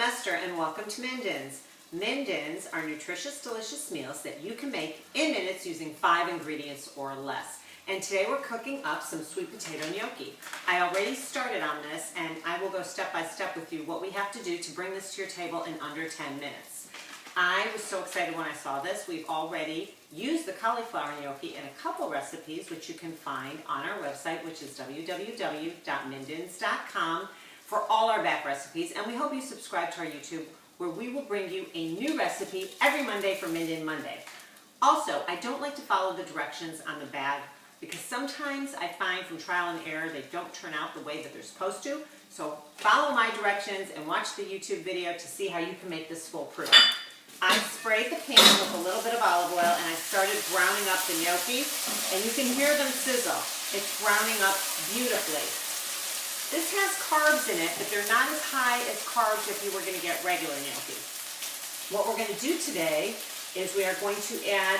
Esther and welcome to Minden's. Minden's are nutritious, delicious meals that you can make in minutes using 5 ingredients or less. And today we're cooking up some sweet potato gnocchi. I already started on this and I will go step by step with you what we have to do to bring this to your table in under 10 minutes. I was so excited when I saw this. We've already used the cauliflower gnocchi in a couple recipes which you can find on our website, which is www.mindens.com, for all our back recipes. And we hope you subscribe to our YouTube, where we will bring you a new recipe every Monday for Minden Monday. Also, I don't like to follow the directions on the bag because sometimes I find from trial and error they don't turn out the way that they're supposed to. So follow my directions and watch the YouTube video to see how you can make this foolproof. I sprayed the pan with a little bit of olive oil and I started browning up the gnocchi, and you can hear them sizzle. It's browning up beautifully. This has carbs in it, but they're not as high as carbs if you were going to get regular gnocchi. What we're going to do today is we are going to add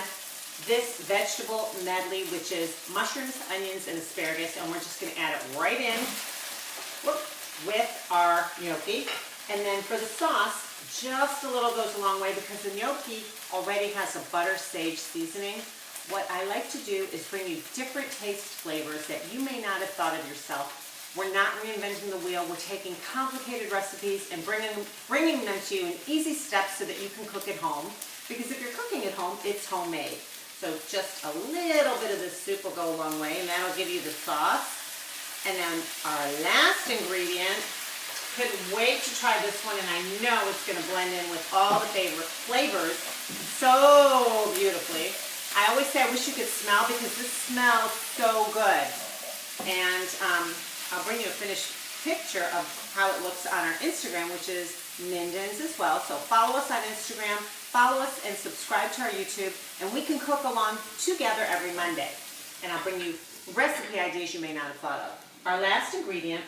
this vegetable medley, which is mushrooms, onions, and asparagus, and we're just going to add it right in with our gnocchi. And then for the sauce, just a little goes a long way because the gnocchi already has a butter sage seasoning. What I like to do is bring you different taste flavors that you may not have thought of yourself. We're not reinventing the wheel. We're taking complicated recipes and bringing them to you in easy steps so that you can cook at home. Because if you're cooking at home, it's homemade. So just a little bit of this soup will go a long way, and that'll give you the sauce. And then our last ingredient, couldn't wait to try this one, and I know it's going to blend in with all the flavors so beautifully. I always say I wish you could smell because this smells so good. And I'll bring you a finished picture of how it looks on our Instagram, which is Minden's as well. So follow us on Instagram, follow us and subscribe to our YouTube, and we can cook along together every Monday. And I'll bring you recipe ideas you may not have thought of. Our last ingredient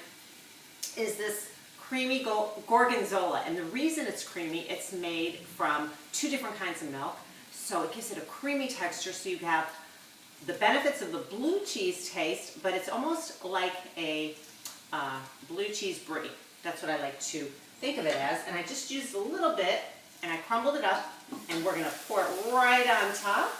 is this creamy gorgonzola. And the reason it's creamy, it's made from 2 different kinds of milk. So it gives it a creamy texture, so you have the benefits of the blue cheese taste, but it's almost like a blue cheese brie. That's what I like to think of it as. And I just used a little bit, and I crumbled it up, and we're going to pour it right on top.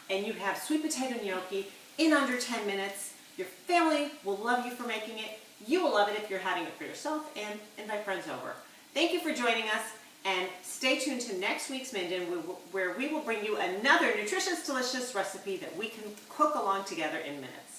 And you have sweet potato gnocchi in under 10 minutes. Your family will love you for making it. You will love it if you're having it for yourself, and invite friends over. Thank you for joining us. And stay tuned to next week's Minden, where we will bring you another nutritious, delicious recipe that we can cook along together in minutes.